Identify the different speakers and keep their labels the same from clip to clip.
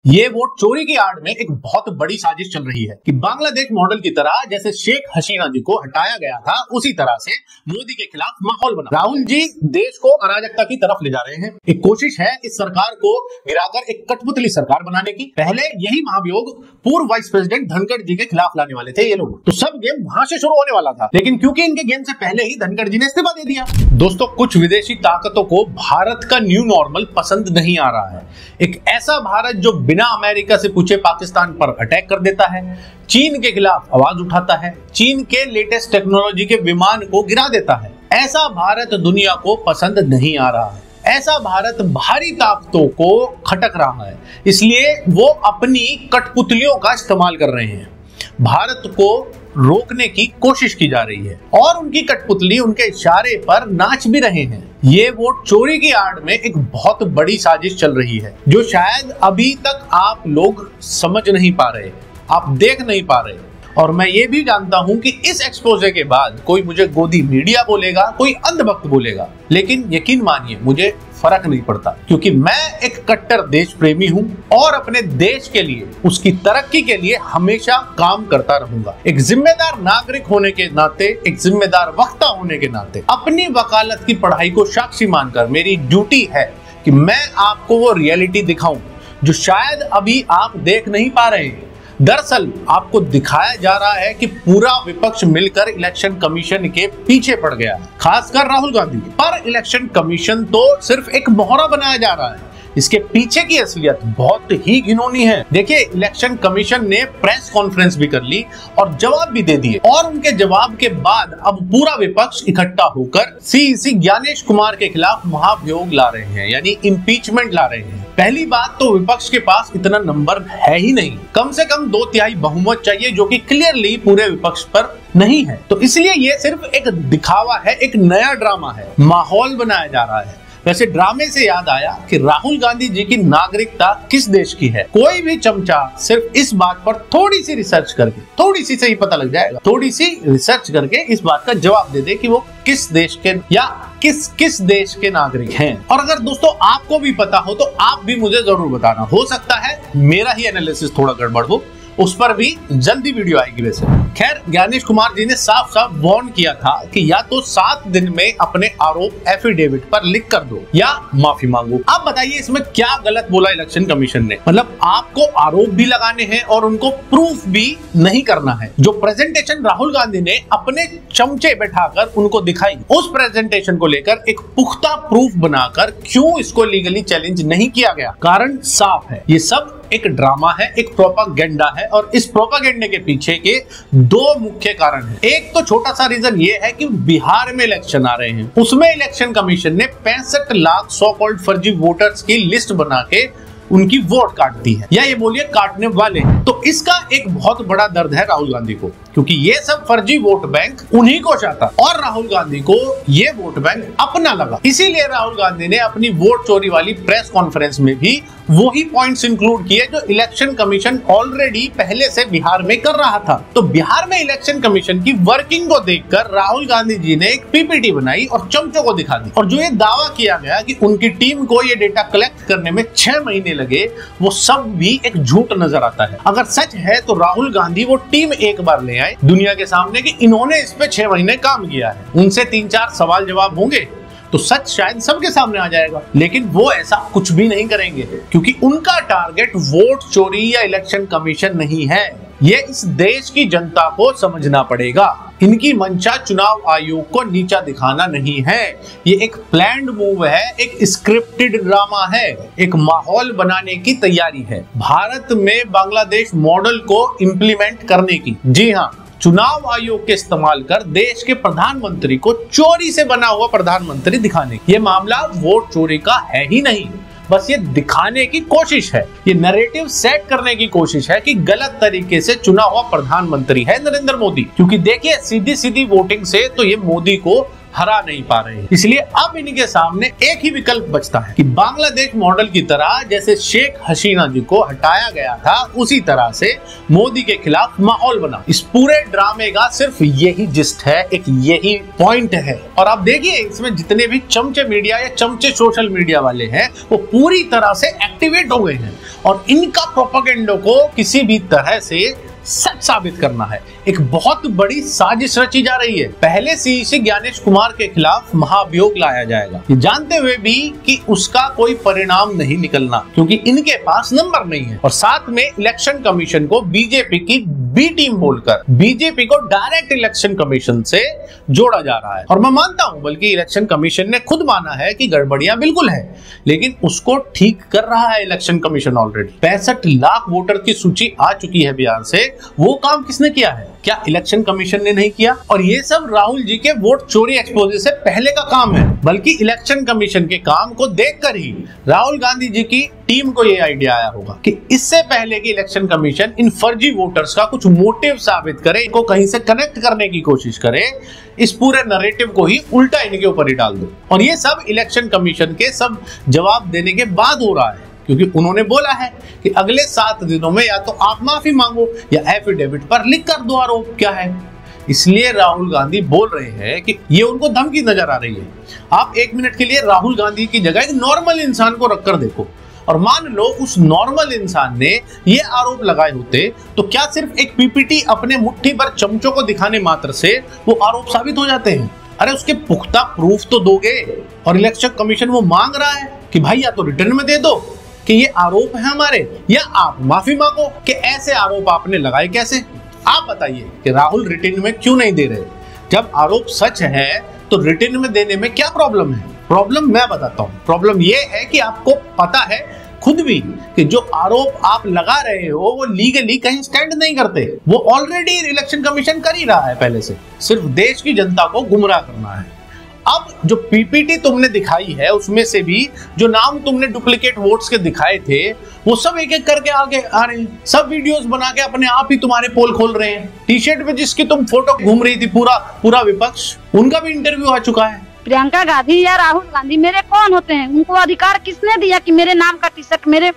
Speaker 1: ये वोट चोरी की आड़ में एक बहुत बड़ी साजिश चल रही है कि बांग्लादेश मॉडल की तरह जैसे शेख हसीना जी को हटाया गया था उसी तरह से मोदी के खिलाफ माहौल बना। राहुल जी देश को अराजकता की तरफ ले जा रहे हैं। एक कोशिश है इस सरकार को गिराकर एक कठपुतली सरकार बनाने की। पहले यही महाभियोग पूर्व वाइस प्रेसिडेंट धनखड़ जी के खिलाफ लाने वाले थे ये लोग, तो सब गेम वहां से शुरू होने वाला था, लेकिन क्योंकि इनके गेम से पहले ही धनखड़ जी ने इस्तीफा दे दिया। दोस्तों, कुछ विदेशी ताकतों को भारत का न्यू नॉर्मल पसंद नहीं आ रहा है। एक ऐसा भारत जो बिना अमेरिका से पूछे पाकिस्तान पर अटैक कर देता है, चीन के खिलाफ आवाज उठाता है, चीन के लेटेस्ट टेक्नोलॉजी के विमान को गिरा देता है, ऐसा भारत दुनिया को पसंद नहीं आ रहा है। ऐसा भारत भारी ताकतों को खटक रहा है, इसलिए वो अपनी कठपुतलियों का इस्तेमाल कर रहे हैं। भारत को रोकने की कोशिश की जा रही है और उनकी कठपुतली उनके इशारे पर नाच भी रहे हैं। ये वोट चोरी की आड़ में एक बहुत बड़ी साजिश चल रही है जो शायद अभी तक आप लोग समझ नहीं पा रहे, आप देख नहीं पा रहे। और मैं ये भी जानता हूं कि इस एक्सपोजे के बाद कोई मुझे गोदी मीडिया बोलेगा, कोई अंधभक्त बोलेगा, लेकिन यकीन मानिए मुझे फर्क नहीं पड़ता, क्योंकि मैं एक कट्टर देश प्रेमी हूं और अपने देश के लिए, उसकी तरक्की के लिए हमेशा काम करता रहूंगा। एक जिम्मेदार नागरिक होने के नाते, एक जिम्मेदार वक्ता होने के नाते, अपनी वकालत की पढ़ाई को साक्षी मानकर मेरी ड्यूटी है कि मैं आपको वो रियलिटी दिखाऊं जो शायद अभी आप देख नहीं पा रहे हैं। दरअसल आपको दिखाया जा रहा है कि पूरा विपक्ष मिलकर इलेक्शन कमीशन के पीछे पड़ गया है, खासकर राहुल गांधी। पर इलेक्शन कमीशन तो सिर्फ एक मोहरा बनाया जा रहा है, इसके पीछे की असलियत बहुत ही घिनौनी है। देखिए, इलेक्शन कमीशन ने प्रेस कॉन्फ्रेंस भी कर ली और जवाब भी दे दिए, और उनके जवाब के बाद अब पूरा विपक्ष इकट्ठा होकर सीईसी ज्ञानेश कुमार के खिलाफ महाभियोग ला रहे हैं, यानी इम्पीचमेंट ला रहे हैं। पहली बात तो विपक्ष के पास इतना नंबर है ही नहीं, कम से कम 2/3 बहुमत चाहिए, जो कि क्लियरली पूरे विपक्ष पर नहीं है। तो इसलिए ये सिर्फ एक दिखावा है, एक नया ड्रामा है, माहौल बनाया जा रहा है। वैसे ड्रामे से याद आया कि राहुल गांधी जी की नागरिकता किस देश की है। कोई भी चमचा सिर्फ इस बात पर थोड़ी सी रिसर्च करके, थोड़ी सी से ही पता लग जाएगा, थोड़ी सी रिसर्च करके इस बात का जवाब दे दे कि वो किस देश के या किस देश के नागरिक हैं। और अगर दोस्तों आपको भी पता हो तो आप भी मुझे जरूर बताना। हो सकता है मेरा ही एनालिसिस थोड़ा गड़बड़ हो, उस पर भी जल्दी वीडियो आएगी। वैसे खैर, ज्ञानेश कुमार जी ने साफ साफ वार्न किया था कि या तो 7 दिन में अपने आरोप एफिडेविट पर लिख कर दो या माफी मांगो। अब बताइए इसमें क्या गलत बोला इलेक्शन कमीशन ने। मतलब आपको आरोप भी लगाने हैं और उनको प्रूफ भी नहीं करना है। जो प्रेजेंटेशन राहुल गांधी ने अपने चमचे बैठाकर उनको दिखाई, उस प्रेजेंटेशन को लेकर एक पुख्ता प्रूफ बनाकर क्यों इसको लीगली चैलेंज नहीं किया गया? कारण साफ है, ये सब एक ड्रामा है, एक प्रोपागेंडा है, और इस प्रोपागेंडे के पीछे के 2 मुख्य कारण हैं। एक तो छोटा सा रीजन ये है कि बिहार में इलेक्शन आ रहे हैं, उसमें इलेक्शन कमीशन ने 65 लाख सो कॉल्ड फर्जी वोटर्स की लिस्ट बना के उनकी वोट काट दी है, या ये बोलिए काटने वाले हैं। तो इसका एक बहुत बड़ा दर्द है राहुल गांधी को, क्योंकि ये सब फर्जी वोट बैंक उन्हीं को चाहता और राहुल गांधी को ये वोट बैंक अपना लगा। इसीलिए राहुल गांधी ने अपनी वोट चोरी वाली प्रेस कॉन्फ्रेंस में भी वही पॉइंट्स इंक्लूड किए जो इलेक्शन कमीशन ऑलरेडी पहले से बिहार में कर रहा था। तो बिहार में इलेक्शन कमीशन की वर्किंग को देखकर राहुल गांधी जी ने एक पीपीटी बनाई और चमचों को दिखा दी, और जो ये दावा किया गया कि उनकी टीम को ये डेटा कलेक्ट करने में 6 महीने लगे, वो सब भी एक झूठ नजर आता है। अगर सच है तो राहुल गांधी वो टीम एक बार ले आए दुनिया के सामने कि इन्होंने इस पे 6 महीने काम किया है, उनसे 3-4 सवाल जवाब होंगे तो सच शायद सबके सामने आ जाएगा। लेकिन वो ऐसा कुछ भी नहीं करेंगे, क्योंकि उनका टारगेट वोट चोरी या इलेक्शन कमीशन नहीं है। ये इस देश की जनता को समझना पड़ेगा। इनकी मंशा चुनाव आयोग को नीचा दिखाना नहीं है, ये एक प्लान्ड मूव है, एक स्क्रिप्टेड ड्रामा है, एक माहौल बनाने की तैयारी है भारत में बांग्लादेश मॉडल को इम्प्लीमेंट करने की। जी हाँ, चुनाव आयोग के इस्तेमाल कर देश के प्रधानमंत्री को चोरी से बना हुआ प्रधानमंत्री दिखाने की। ये मामला वोट चोरी का है ही नहीं, बस ये दिखाने की कोशिश है, ये नैरेटिव सेट करने की कोशिश है कि गलत तरीके से चुना हुआ प्रधानमंत्री है नरेंद्र मोदी। क्योंकि देखिए, सीधी सीधी वोटिंग से तो ये मोदी को हरा नहीं पा रहे हैं। इसलिए अब इनके सामने एक ही विकल्प बचता है कि बांग्लादेश मॉडल की तरह जैसे शेख हसीना जी को हटाया गया था उसी तरह से मोदी के खिलाफ माहौल बना। इस पूरे ड्रामे का सिर्फ यही जिस्ट है, एक यही पॉइंट है। और आप देखिए इसमें जितने भी चमचे मीडिया या चमचे सोशल मीडिया वाले हैं वो पूरी तरह से एक्टिवेट हो गए हैं और इनका प्रोपेगेंडा को किसी भी तरह से सच साबित करना है। एक बहुत बड़ी साजिश रची जा रही है। पहले सीईसी ज्ञानेश कुमार के खिलाफ महाभियोग लाया जाएगा, ये जानते हुए भी कि उसका कोई परिणाम नहीं निकलना क्योंकि इनके पास नंबर नहीं है। और साथ में इलेक्शन कमीशन को बीजेपी की बी टीम बोलकर बीजेपी को डायरेक्ट इलेक्शन कमीशन से जोड़ा जा रहा है। और मैं मानता हूं, बल्कि इलेक्शन कमीशन ने खुद माना है कि गड़बड़ियां बिल्कुल है, लेकिन उसको ठीक कर रहा है election commission. Already 65 lakh voter की सूची आ चुकी है बिहार से। वो काम किसने किया है? क्या इलेक्शन कमीशन ने नहीं किया? और ये सब राहुल जी के वोट चोरी एक्सपोजे से पहले का काम है। बल्कि इलेक्शन कमीशन के काम को देखकर ही राहुल गांधी जी की टीम को ये आइडिया आया होगा कि इससे पहले कि इलेक्शन कमीशन इन फर्जी वोटर्स का कुछ मोटिव साबित करे, इनको कहीं से कनेक्ट करने की कोशिश करे, इस पूरे नैरेटिव को ही उल्टा इनके ऊपर ही डाल दो। और ये सब इलेक्शन कमीशन के सब जवाब देने के बाद हो रहा है क्योंकि उन्होंने बोला है कि अगले 7 दिनों में या तो आप माफी मांगो या एफिडेविट पर लिख कर दो आरोप क्या है। इसलिए राहुल गांधी बोल रहे हैं कि ये उनको धमकी नजर आ रही है। आप 1 मिनट के लिए राहुल गांधी की जगह एक नॉर्मल इंसान को रखकर देखो और मान लो उस नॉर्मल इंसान ने ये आरोप लगाए होते तो क्या सिर्फ एक पीपीटी अपने मुट्ठी भर चमचों को दिखाने मात्र से वो आरोप साबित हो जाते हैं? अरे उसके पुख्ता प्रूफ तो दोगे। और इलेक्शन कमीशन वो मांग रहा है कि भाई या तो रिटर्न में दे दो कि ये आरोप है हमारे, या आप माफी मांगो कि ऐसे आरोप आपने लगाए कैसे। आप बताइए कि राहुल रिटर्न में क्यों नहीं दे रहे? जब आरोप सच है तो रिटर्न में देने में क्या प्रॉब्लम है? प्रॉब्लम मैं बताता हूँ। प्रॉब्लम ये है कि आपको पता है खुद भी कि जो आरोप आप लगा रहे हो वो लीगली कहीं स्टैंड नहीं करते। वो ऑलरेडी इलेक्शन कमीशन कर ही रहा है पहले से, सिर्फ देश की जनता को गुमराह करना है। अब जो पीपीटी तुमने दिखाई है उसमें से भी जो नाम तुमने डुप्लीकेट वोट्स के दिखाए थे वो सब एक एक करके आगे आ रहे हैं। सब वीडियोस बना के अपने आप ही तुम्हारे पोल खोल रहे हैं। टी शर्ट में जिसकी तुम फोटो घूम रही थी पूरा विपक्ष, उनका भी इंटरव्यू आ चुका है।
Speaker 2: प्रियंका गांधी या राहुल गांधी मेरे कौन होते हैं? उनको अधिकार किसने दिया कि मेरे नाम का टी शर्ट, मेरे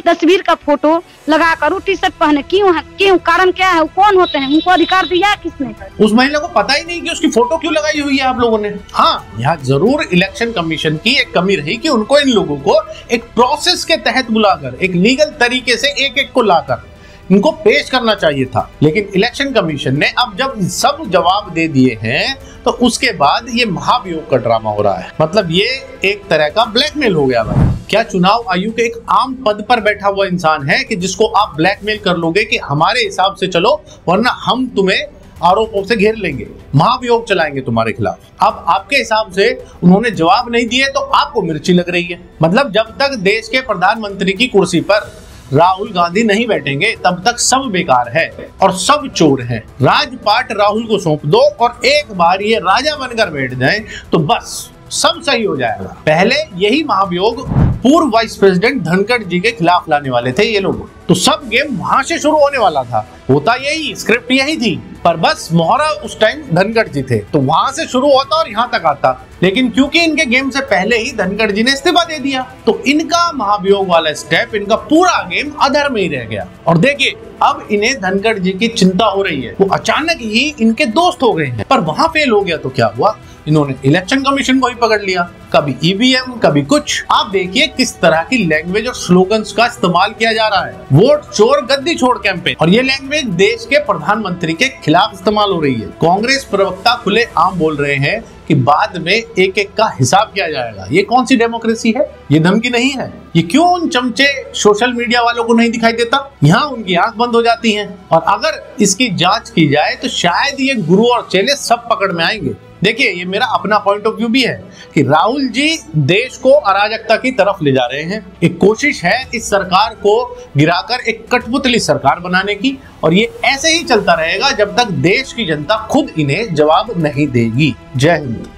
Speaker 2: तस्वीर का फोटो लगा कर टी शर्ट पहने? क्यों कारण क्या है? कौन होते हैं? उनको अधिकार दिया किसने?
Speaker 1: उस महिला को पता ही नहीं कि उसकी फोटो क्यों लगाई हुई है आप लोगों ने। हाँ, यहाँ जरूर इलेक्शन कमीशन की एक कमी रही कि उनको इन लोगों को एक प्रोसेस के तहत बुलाकर एक लीगल तरीके से एक एक को लाकर इनको पेश करना चाहिए था। लेकिन इलेक्शन कमीशन ने अब जब सब जवाब दे दिए हैं तो उसके बाद ये महाभियोग का ड्रामा हो रहा है। मतलब ये एक तरह का ब्लैकमेल हो गया भाई। क्या चुनाव आयोग एक आम पद पर बैठा हुआ इंसान है कि जिसको आप ब्लैकमेल कर लोगे कि हमारे हिसाब से चलो वरना हम तुम्हें आरोपों से घेर लेंगे, महाभियोग चलाएंगे तुम्हारे खिलाफ। अब आपके हिसाब से उन्होंने जवाब नहीं दिए तो आपको मिर्ची लग रही है। मतलब जब तक देश के प्रधानमंत्री की कुर्सी पर राहुल गांधी नहीं बैठेंगे तब तक सब बेकार है और सब चोर है। राजपाट राहुल को सौंप दो और एक बार ये राजा बनकर बैठ जाए तो बस सब सही हो जाएगा। पहले यही महाभियोग पूर्व वाइस प्रेसिडेंट धनखड़ जी के खिलाफ लाने वाले थे ये लोग, तो सब गेम वहां से शुरू होने वाला था। होता यही, स्क्रिप्ट यही थी, पर बस मोहरा उस टाइम धनखड़ जी थे तो वहां से शुरू होता और यहाँ तक आता। लेकिन क्योंकि इनके गेम से पहले ही धनखड़ जी ने इस्तीफा दे दिया तो इनका महाभियोग वाला स्टेप, इनका पूरा गेम अधर में ही रह गया। और देखिए अब इन्हें धनखड़ जी की चिंता हो रही है। वो अचानक ही इनके दोस्त हो गए हैं, पर वहां फेल हो गया तो क्या हुआ? इन्होंने इलेक्शन कमीशन को ही पकड़ लिया, कभी ईवीएम कभी कुछ। आप देखिए किस तरह की लैंग्वेज और स्लोगन्स का इस्तेमाल किया जा रहा है। वोट चोर गद्दी छोड़ कैंपेन, और ये लैंग्वेज देश के प्रधानमंत्री के खिलाफ इस्तेमाल हो रही है। कांग्रेस प्रवक्ता खुले आम बोल रहे हैं कि बाद में एक एक का हिसाब किया जाएगा। ये कौन सी डेमोक्रेसी है? ये धमकी नहीं है। ये क्यों उन चमचे सोशल मीडिया वालों को नहीं दिखाई देता? यहाँ उनकी आंख बंद हो जाती है। और अगर इसकी जांच की जाए तो शायद ये गुरु और चेले सब पकड़ में आएंगे। देखिए ये मेरा अपना पॉइंट ऑफ व्यू भी है कि राहुल जी देश को अराजकता की तरफ ले जा रहे हैं। एक कोशिश है इस सरकार को गिराकर एक कठपुतली सरकार बनाने की, और ये ऐसे ही चलता रहेगा जब तक देश की जनता खुद इन्हें जवाब नहीं देगी। जय हिंद।